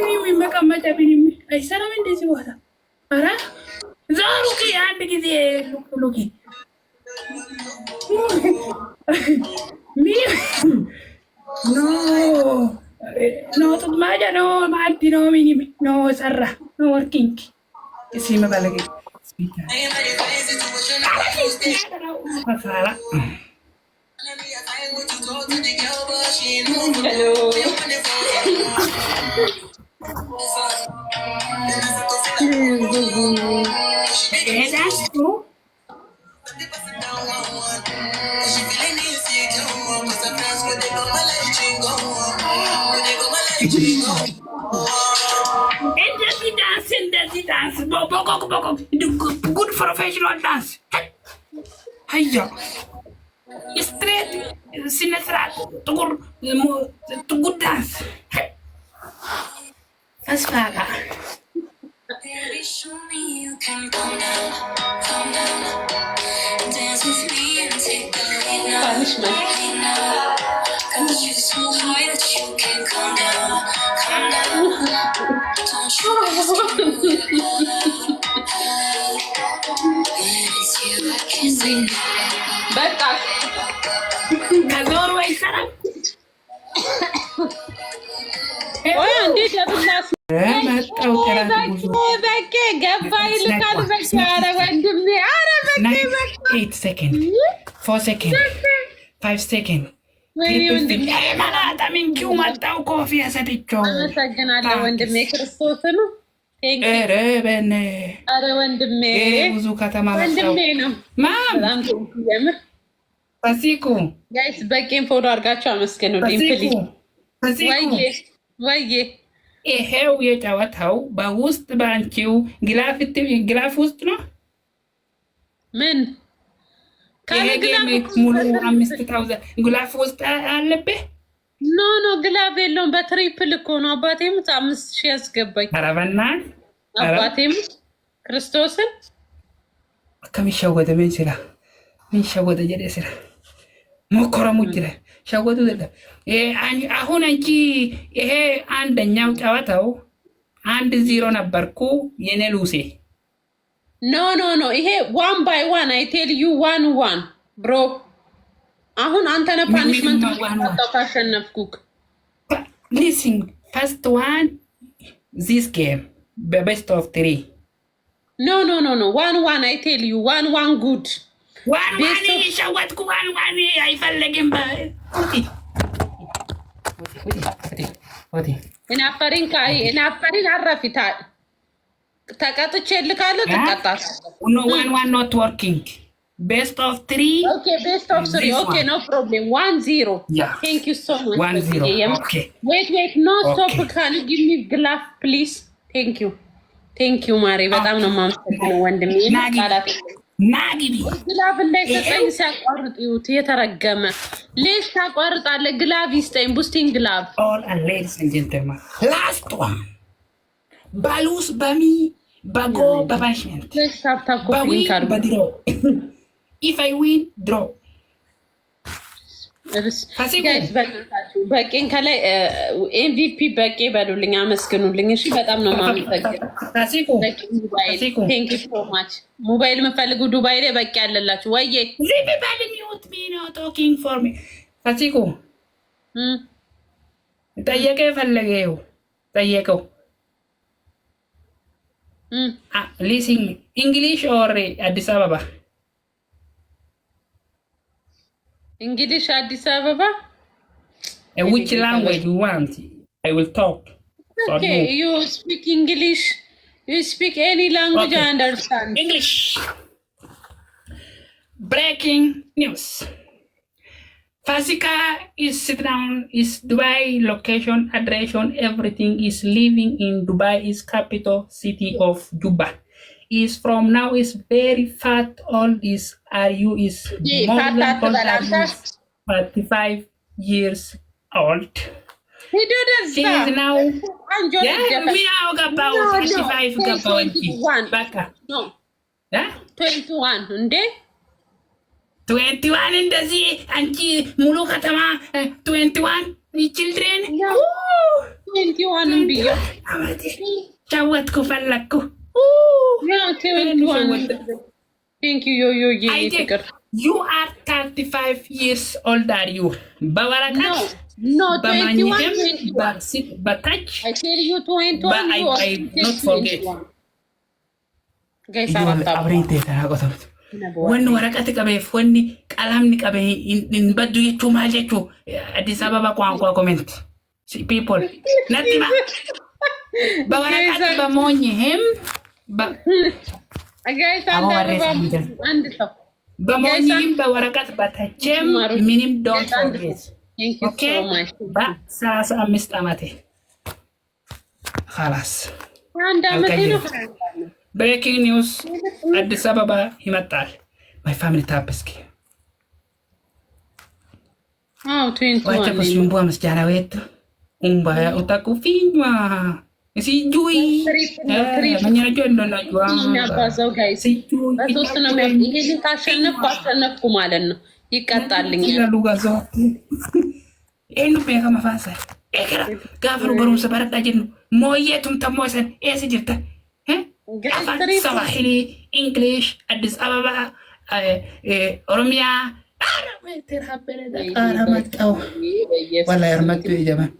ቢኒ መቀመጫ ቢኒ አይሰራም እንደዚህ ቦታ። ኧረ ዛሩኪ አንድ ጊዜ ሉኪ ኖ ኖ ጡማጃ ኖ ማዲ ኖ ሚኒ ኖ ሰራ ኖ ወርኪንግ እስኪ መባለግ ፈሳራ እንደዚህ ዳንስ ጉድ ፕሮፌሽናል ዳንስ ሀያ ስትሬት ስነ ስርዓት ጥቁር ዳንስ ተስፋጋ በቃ ከዞር ወይ ሰራ ወይ እንዴት ለብላስ መጣው በቃ ገባ ይልካል በቃ ኧረ ወንድሜ ኧረ በቃ 8 seconds 4 seconds 5 seconds ማናጣሚንኪው መጣው ኮፊያ ሰጥቼው አመሰግናለሁ ወንድሜ ክርስቶስን ኧረ በነ ኧረ ወንድሜ ብዙ ከተማ መጣው ማም ፋሲኩ ጋይስ በቄም ፎሎ አድርጋችሁ አመስግኑልኝ ፕሊዝ ወይዬ ይሄው የጨዋታው በውስጥ ባንቺው ግላፍ ውስጥ ነው ምን ሙሉ 5000 ግላፍ ውስጥ አለብህ ኖ ግላፍ የለውም በትሪፕል እኮ ነው አባቴም 5000 ያስገባኝ ኧረ በእናትህ አባቴም ክርስቶስን ከሚሸወደ ምን ስራ ምን ሸወደ ጀደ ስራ ሞከረሙ ይችላል ሸወዱ አይደለም አሁን አንቺ ይሄ አንደኛው ጨዋታው 1-0 ነበርኩ የኔ ሉሴ ኖ ይሄ 1 by 1 I tell you 1-1 ብሮ አሁን አንተ ነህ ፓኒሽመንት ታሸነፍኩክ listen first one this game the best of 3 no 1-1 I tell you 1-1 good ዋን ሸወትኩ ዋን አይፈለግም እናፈሪን አረፊታል ተቀጥቼ ልካለሁ ትቀጣለህ ዋን ኖት ወርኪንግ ቤስት ኦፍ 3 ኦኬ ቤስት ኦፍ 3 ኦኬ ኖ ፕሮብሌም 1-0 ቴንክ ዩ ሶ ማች 1-0 ኦኬ ዌት ኖ ስቶፕ ካን ዩ ጊቭ ሚ ግላፍ ፕሊዝ ቴንክ ዩ ማሪ በጣም ነው የማመሰግነው ወንድሜ ቃላት ናግቢ ግላፍ እንዳይሰጠኝ ሲያቋርጥ ይውት የተረገመ ሌስ ታቋርጣለህ ግላፍ ይስጠኝ ቡስቲንግ ግላፍ ኦል አንድ ሌዲስ ኤንድ ጀንትልማን ላስት ዋን ባሉስ በሚ በጎ በፓኒሽመንት በድሮ ኢፍ አይ ዊን ድሮ በቄን ከላይ ኤምቪፒ በቄ በሉልኝ አመስግኑልኝ እሺ በጣም ነው የማመሰግነው ቴንክ ዩ ሶ ማች ሞባይል የምፈልጉ ዱባይ ላይ በቄ ያለላችሁ ወይዬ ጠየቀ የፈለገው ጠየቀው ሊሲንግ እንግሊሽ ኦር አዲስ አበባ English Addis Ababa? Which language you want? I will talk. Okay, you speak English. You speak any language I understand. English. Breaking news. Fasika is sit down, is Dubai location, address, everything is living in Dubai, is capital city of Dubai. Is from now is very fat. All is RU is more than 45 years old. He didn't. She is now. We are about 45. Baka. No. Yeah. 21. Unde? 21 in the sea. And she Mulu Katama 21. The children. Yeah. 21. 21 ብዬ ጫወትኩ ፈለኩ ያ 21 Thank you yo ፍቅር You are 35 years old are you? Bawarakat? No, 21. Batach? I tell you 21. But I not forget. Guys, when warakat kabef when kalam ni kabe in badu yetu majetu Addis Ababa kwa comment. See people. Natima. Bawarakat ba monye hem ba guys and stuff. በሞኝም በወረቀት በተቸም ምንም ዶንት ፎርጌት ኦኬ በ35 ዓመቴ خلاص አንድ ዓመቴ ነው ብሬኪንግ ኒውስ አዲስ አበባ ይመጣል ማይ ፋሚሊ ታፕስኪ አው 21 ዋቸ ኩስምቦ መስጃና ወይት ኡምባያ ኡታኩ ፊኛ Si Joy. Manyana Joy no na Joy. Nabazaw guys. Si Joy. በሶስት ነው ይሄን ካሸነፍኩ ማለት ነው ይቀጣልኝ lugazo. Enu pega mafasa. Ekra. Gafru barum sabarat ajin. Moyetum tamosan esi jirta. Swahili, English, Addis Ababa, Oromia. والله يرمت يا جماعه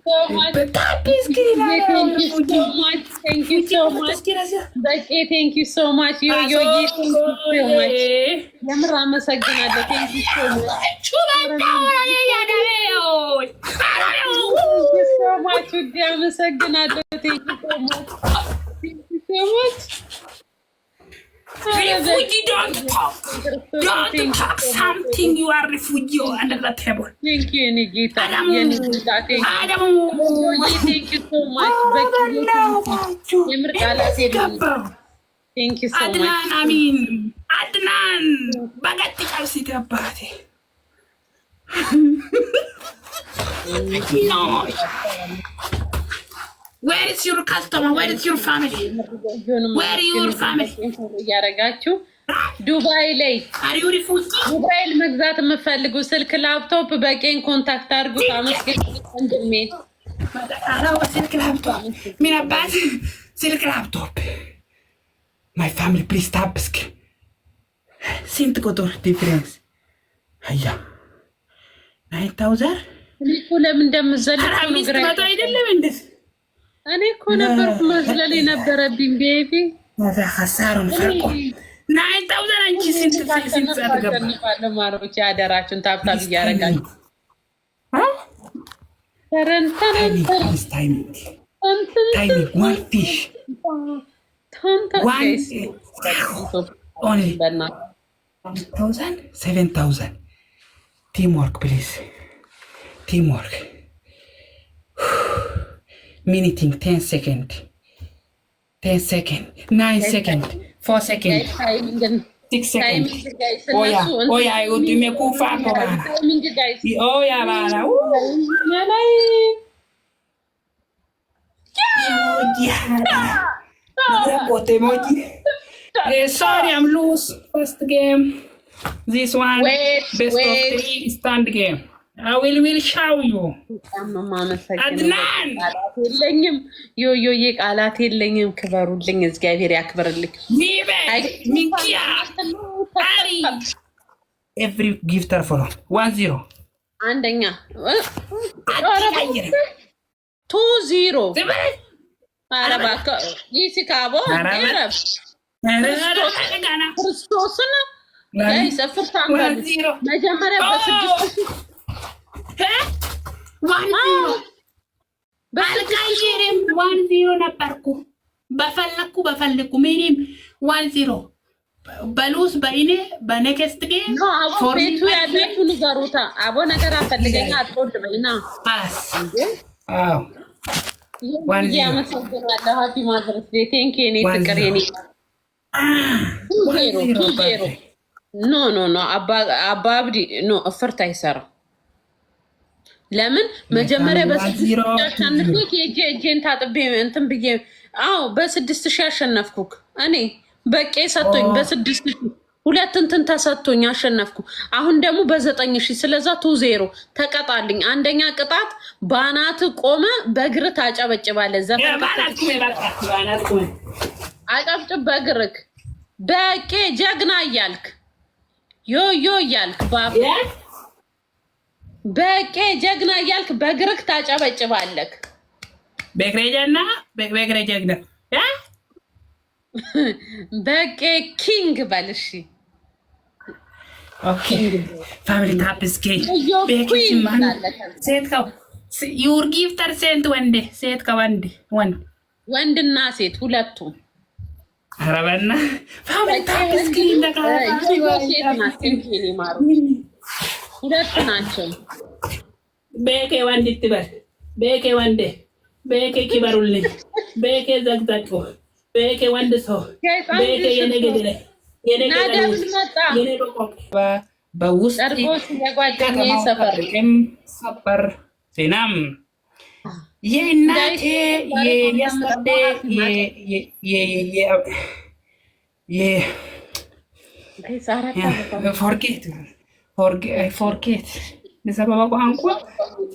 thank you so much yo يمر አመሰግናለሁ thank you so much አመሰግናለሁ thank you so much Refugee, don't talk. Don't talk something. You are refugee under the table. Thank you, Nigita. Adam. Thank you so much. Thank you so much. Adnan, I mean, Adnan. Bagatti kalsite abate. No. Where is your customer? Where is your family? Where is your family? ያረጋችሁ ዱባይ ላይ Are you refugee? ሞባይል መግዛት የምፈልጉ ስልክ ላፕቶፕ በቄን ኮንታክት አድርጉ አመስግን ወንድሜ አላው ስልክ ላፕቶፕ ምን አባስ ስልክ ላፕቶፕ My family please stop እስኪ ስንት ቁጥር ዲፍረንስ አያ 9000 እኮ ለምን እንደምዘልቅ ነው ግራ አይደለም እንዴ እኔ እኮ ነበርኩ መዝለል የነበረብኝ ቤቢ ማዛ ሐሳሩን ፈርቆ 9000 አንቺ ስንት አትገባ ለማሮች አደራችሁን ታብታብ ያረጋችሁ Time one fish one only 1000 7000 teamwork please teamwork Minuting 10 seconds 10 seconds 9 seconds 4 seconds 6 seconds oh yeah I would me kufa ko bana oh yeah bana sorry I'm lose first game this one best of 3 stand game I will show you. Adnan! የለኝም ዮዮ የቃላት የለኝም ክበሩልኝ እግዚአብሔር ያክብርልኝ ኒበ ሚኪያ አሪ every gifter for 1-0 አንደኛ 2-0 አረባከ ይስካቦ አረብ ክርስቶስን ጋይስ አፍርታን መጀመሪያ በስድስት በልቃይሬም 1-0 ነበርኩ በፈለኩ ምንም 1-0 በሉስ በእኔ በኔክስት ጌም ፎርፌቱ ያላችሁ ንገሩታ አቦ ነገር አፈልገኛ አጥቆድ በይና አዎ 1-0 ያመሰግናለሁ ሃፒ ማዘርስ ዴይ ቴንክ ዩ ኔ ፍቅር የኔ 2-0 ኖ አባብዲ ኖ እፍርት አይሰራ ለምን መጀመሪያ በ6000 ጄን ታጥቤ እንትን ብዬ አዎ በ6000 አሸነፍኩክ እኔ በቄ ሰጥቶኝ በ6000 ሁለት እንትን ተሰጥቶኝ አሸነፍኩ። አሁን ደግሞ በ9000 ስለዛ 2-0 ተቀጣልኝ። አንደኛ ቅጣት ባናት ቆመ በእግር ታጨበጭባለህ። ዘፈን አጨብጭብ በእግርክ በቄ ጀግና እያልክ ዮዮ እያልክ በቄ ጀግና እያልክ በእግርክ ታጨበጭባለህ። በእግሬ ጀግና በቄ ኪንግ በልሽ። ኦኬ ፋሚሊ ታፕስኪ በኪሽማን ሴት ካው ዩር ጊፍተር ሴንት ወንድ ሴት ከወንድ ወንድና ሴት ሁለቱም አረበና ፋሚሊ ታፕስኪ እንደቃ ሁለት ናቸው። በቄ ወንድ ትበል በቄ ወንድ በቄ ኪበሩልኝ በቄ ዘግዛጭ በቄ ወንድ ሰው በቄ የነገደ በውስጥ ሰበር ዜናም የእናቴ ፎርጌት በሰበባ ቋንቋ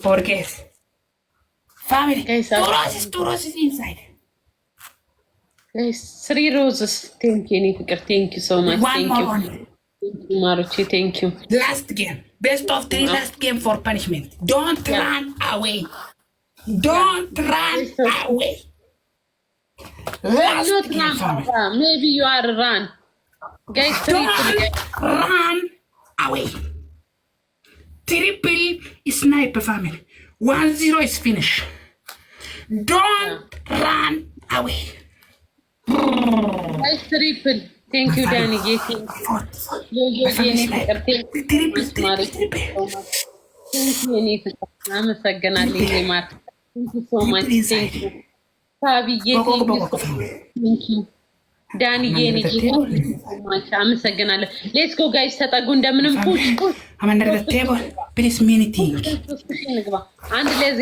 ፎርጌት ፋሚሊ ቱሮሲስ ኢንሳይድ Three roses. Thank you, Nikki. Thank you so much. Thank you. Maruchi, thank you. Last game. Best of 3 last game for punishment. Don't run away. Don't run away. Last game, family. Maybe you are run. Guys, don't run away. Triple sniper, family. 1-0 is finished. Don't run away. Nice triple. Thank you, Danny. I'm a second. Thank you so much. Thank you. Thank you. Danny, I'm a second. Let's go, guys. Push. I'm under the table. Please, minute. And let's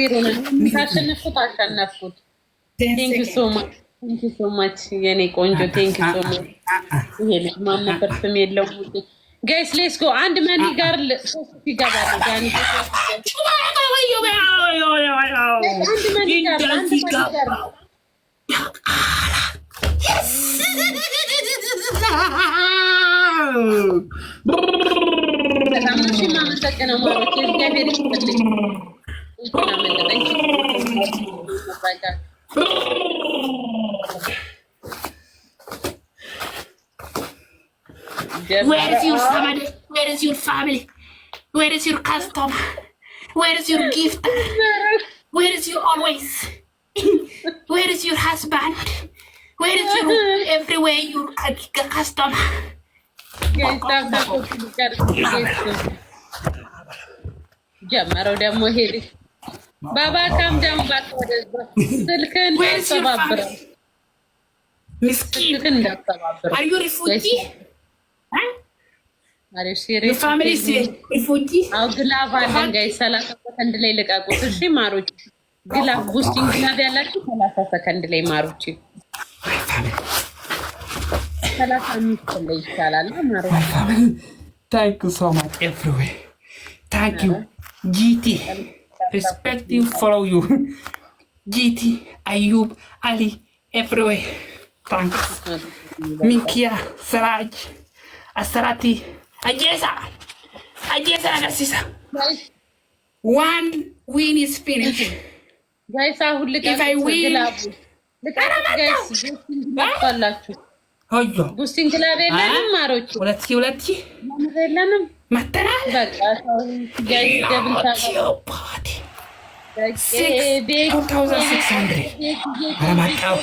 Thank you so much. Thank you so much. የኔ ቆንጆ thank you so much. ይሄ ማን ነበር ስም የለው guys let's go አንድ መኒ ጋር ሶስት ይገባል ዳኒ አንድ መኒ ጋር Where is your family? Where is your family? Where is your customer? Where is your gift? Where is your always? Where is your husband? Where is your everywhere your customer? ጀመረው ደግሞ ሄድ ባባ ካም ዳም ባክ ወደ ስልክን ተባብረ ምስኪን Are you refugee? Are you serious? Your family is refugee? አው ግላቭ አለን ጋይስ 30 ሰከንድ ላይ ልቀቁት እሺ ማሮች ግላቭ ቡስቲንግ ግላቭ ያላችሁ 30 ሰከንድ ላይ ማሮች 35 ላይ ይቻላል ማሮች Thank you so much everywhere. Thank you. GT. Respect you, follow you. GT, Ayub, Ali, everywhere. Thanks. Minkia, Saraj, Asarati, Ajesa Nagasisa. One win is finished. Guys, if I win, boosting club የለንም ማሮች ሁለት የለንም መተናል በቃ guys ደብል ታውቃለህ 6,600 አረማጣው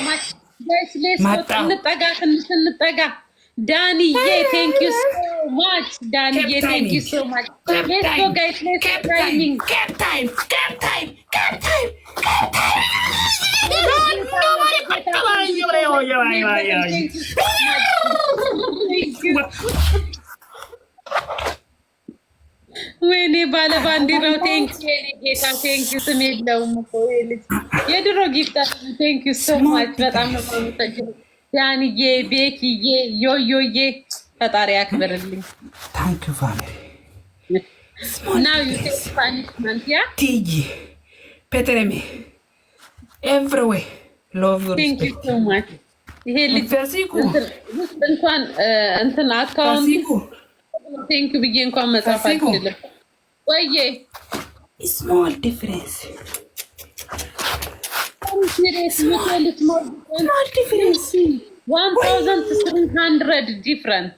guys let's እንጠጋ ዳኒዬ thank you so much ዳኒዬ thank you so much let's go guys let's training cap time ወይኔ ባለ ባንዲራው ቴንክ ዩ ጌታ ቴንክ ዩ ስም የለውም እኮ የድሮ ጊፍታ ቴንክ ዩ ሶ ማች በጣም ነው የምትሰጂው ዳኒዬ ቤኪዬ ዮዮዬ ፈጣሪ ያክብርልኝ። ታንክ ዩ ፋሚሊ now you take punishment yeah TG Petremi everywhere love you thank you so much ይሄ ልጅ እንኳን እንትን አካውንት thank you ብዬ እንኳን መጻፍ አልችልም ወይዬ small difference small difference 1300 different